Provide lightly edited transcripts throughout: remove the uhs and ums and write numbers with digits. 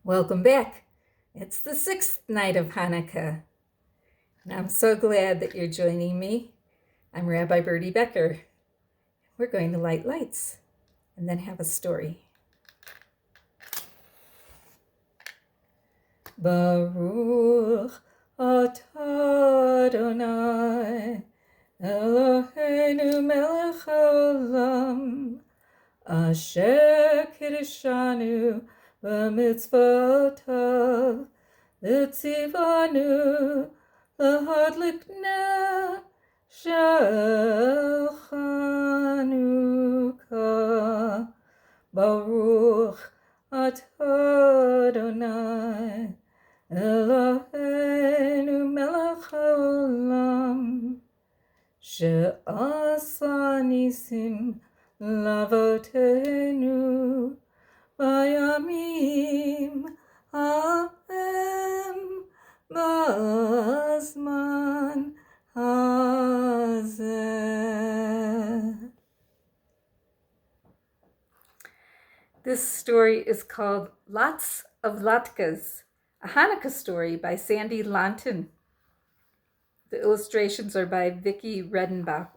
Welcome back. It's the sixth night of Hanukkah, and I'm so glad that you're joining me. I'm Rabbi Bertie Becker. We're going to light lights and then have a story. Baruch atah Adonai Eloheinu melech haolam asher kiddushanu b'mitzvotav Litzivanu lahadlik ner shel Chanukah. Baruch atah Adonai Eloheinu melech haolam she'asa nisim lavotenu bayamim ha'em ba'azman hazeh. This story is called Lots of Latkes, a Hanukkah story by Sandy Lanton. The illustrations are by Vicki Redenbach.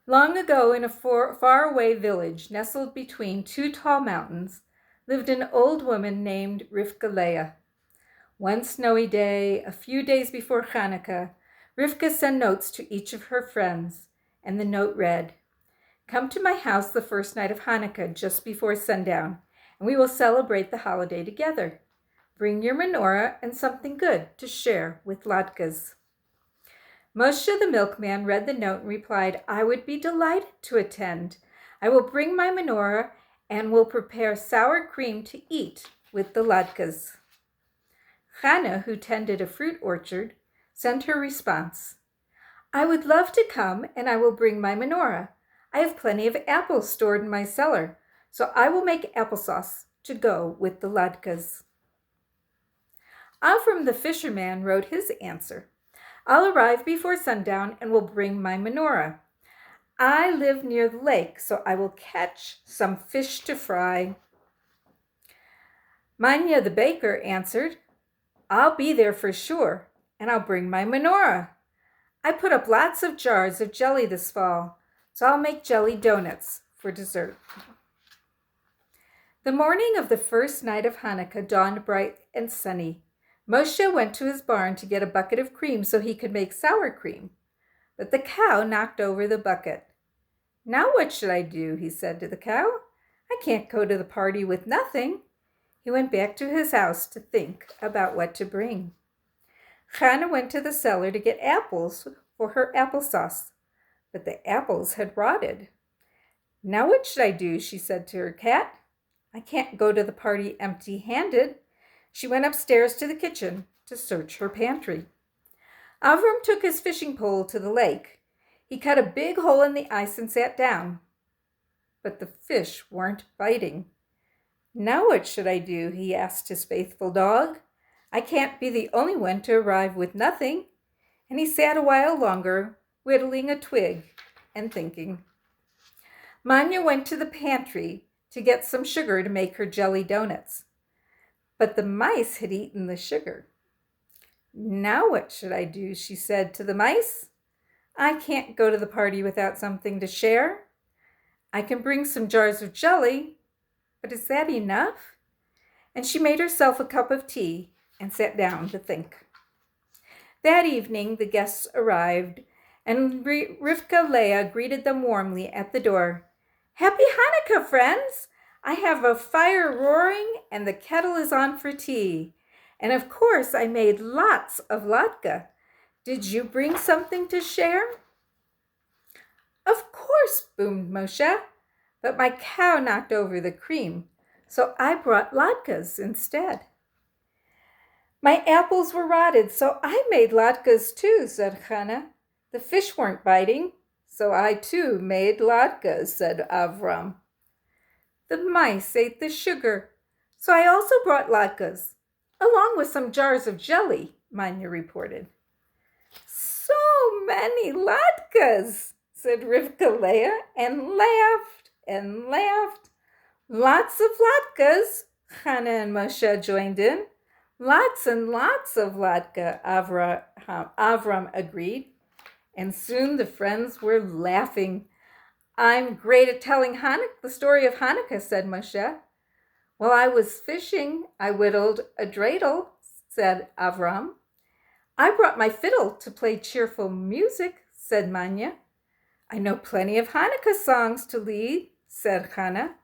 Long ago, in a faraway village nestled between two tall mountains, lived an old woman named Rivka Leah. One snowy day, a few days before Chanukah, Rivka sent notes to each of her friends, and the note read, "Come to my house the first night of Hanukkah, just before sundown, and we will celebrate the holiday together. Bring your menorah and something good to share with Latkes." Moshe the milkman read the note and replied, "I would be delighted to attend. I will bring my menorah and will prepare sour cream to eat with the Latkes." Chana, who tended a fruit orchard, sent her response, "I would love to come and I will bring my menorah. I have plenty of apples stored in my cellar, so I will make applesauce to go with the Latkes." Avram the fisherman wrote his answer, "I'll arrive before sundown and will bring my menorah. I live near the lake, so I will catch some fish to fry." Manya the baker answered, "I'll be there for sure, and I'll bring my menorah. I put up lots of jars of jelly this fall, so I'll make jelly donuts for dessert." The morning of the first night of Hanukkah dawned bright and sunny. Moshe went to his barn to get a bucket of cream so he could make sour cream, but the cow knocked over the bucket. "Now what should I do?" he said to the cow. "I can't go to the party with nothing." He went back to his house to think about what to bring. Chana went to the cellar to get apples for her applesauce, but the apples had rotted. "Now what should I do?" she said to her cat. "I can't go to the party empty-handed." She went upstairs to the kitchen to search her pantry. Avram took his fishing pole to the lake. He cut a big hole in the ice and sat down. But the fish weren't biting. "Now what should I do?" he asked his faithful dog. "I can't be the only one to arrive with nothing." And he sat a while longer, whittling a twig and thinking. Manya went to the pantry to get some sugar to make her jelly donuts. But the mice had eaten the sugar. "Now what should I do?" she said to the mice. "I can't go to the party without something to share. I can bring some jars of jelly, but is that enough?" And she made herself a cup of tea and sat down to think. That evening, the guests arrived, and Rivka Leah greeted them warmly at the door. "Happy Hanukkah, friends! I have a fire roaring and the kettle is on for tea. And of course, I made lots of latke. Did you bring something to share?" "Of course," boomed Moshe, "but my cow knocked over the cream, so I brought latkes instead." "My apples were rotted, so I made latkes too," said Chana. "The fish weren't biting, so I too made latkes," said Avram. "The mice ate the sugar, so I also brought latkes, along with some jars of jelly," Manya reported. "So many latkes," said Rivka Leah, and laughed and laughed. "Lots of latkes," Hannah and Moshe joined in. Lots and lots of latke, Avram agreed. And soon the friends were laughing. I'm great at telling the story of Hanukkah, said Moshe. While I was fishing, I whittled a dreidel, said Avram. I brought my fiddle to play cheerful music, said Manya. I know plenty of Hanukkah songs to lead, said Hannah.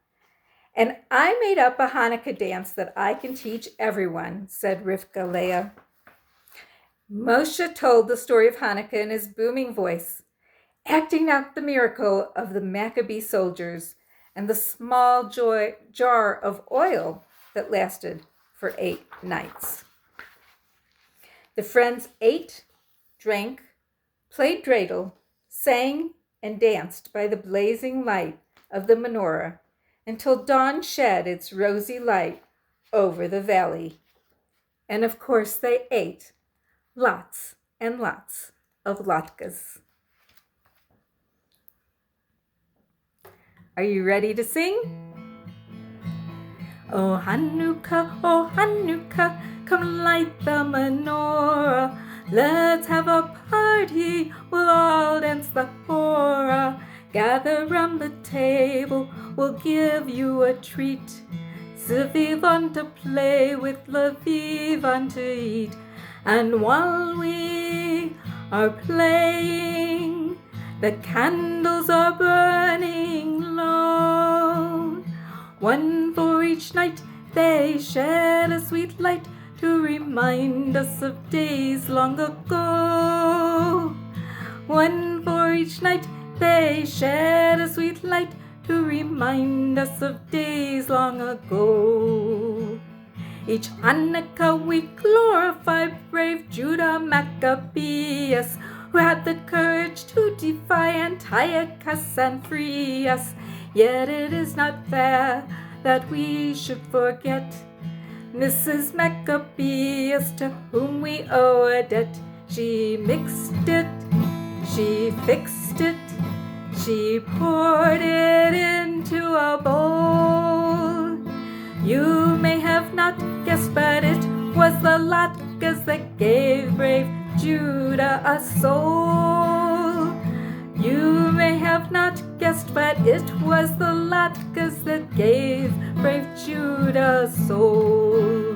And I made up a Hanukkah dance that I can teach everyone, said Rivka Leah. Moshe told the story of Hanukkah in his booming voice, acting out the miracle of the Maccabee soldiers and the small jar of oil that lasted for 8 nights. The friends ate, drank, played dreidel, sang, and danced by the blazing light of the menorah until dawn shed its rosy light over the valley. And of course they ate lots and lots of latkes. Are you ready to sing? Oh Chanukah, come light the menorah. Let's have a party, we'll all dance the hora. Gather round the table, we'll give you a treat. Sivivon to play with, Levivon to eat. And while we are playing, the candles are burning low. One for each night, they shed a sweet light to remind us of days long ago. One for each night, they shed a sweet light to remind us of days long ago. Each Hanukkah we glorify brave Judah Maccabeus, who had the courage to defy Antiochus and free us. Yet it is not fair that we should forget Mrs. Maccabeus, to whom we owe a debt. She mixed it, she fixed it, she poured it into a bowl. You may have not guessed, but it was the latkes that gave brave Judah a soul. You may have not guessed, but it was the latkes that gave brave Judah a soul.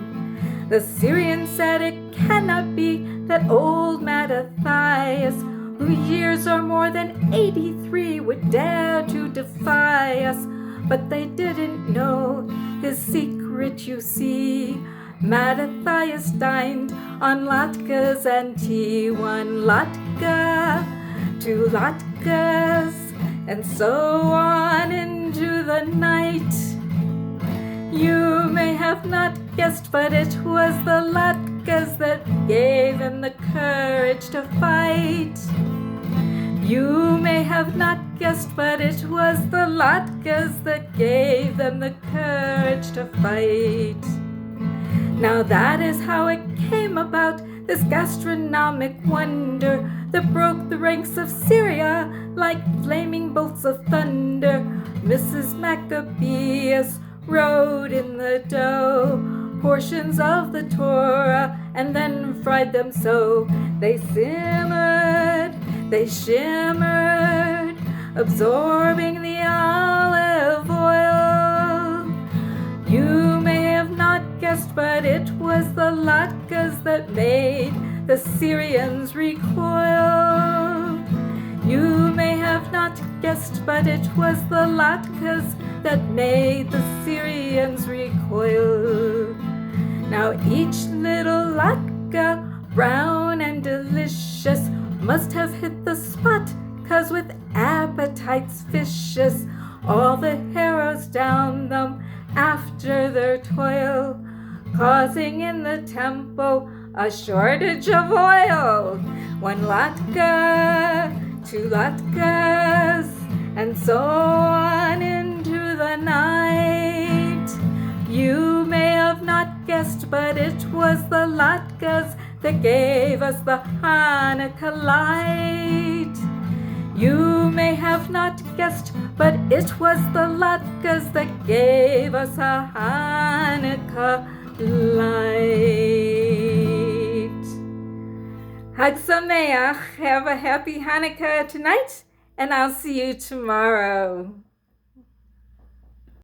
The Syrians said it cannot be that old Mattathias, who years are more than 83, would dare to defy us. But they didn't know his secret, you see. Mattathias dined on latkes and tea. 1 latke, 2 latkes, and so on into the night. You may have not guessed, but it was the latkes that gave him the courage to fight. You may have not guessed, but it was the latkes that gave them the courage to fight. Now that is how it came about, this gastronomic wonder that broke the ranks of Syria like flaming bolts of thunder. Mrs. Maccabeus wrote in the dough portions of the Torah and then fried them so they simmered, they shimmered, absorbing the olive oil. You may have not guessed, but it was the latkes that made the Syrians recoil. You may have not guessed, but it was the latkes that made the Syrians recoil. Now each little latke, brown and delicious, must have hit the spot, 'cause with appetites vicious, all the arrows down them after their toil, causing in the temple a shortage of oil. 1 latke, 2 latkes, and so on into the night. You may have not guessed, but it was the latkes that gave us the Hanukkah light. You may have not guessed, but it was the latkes that gave us a Hanukkah Chanukah light. Hag Sameach, have a happy Hanukkah tonight, and I'll see you tomorrow.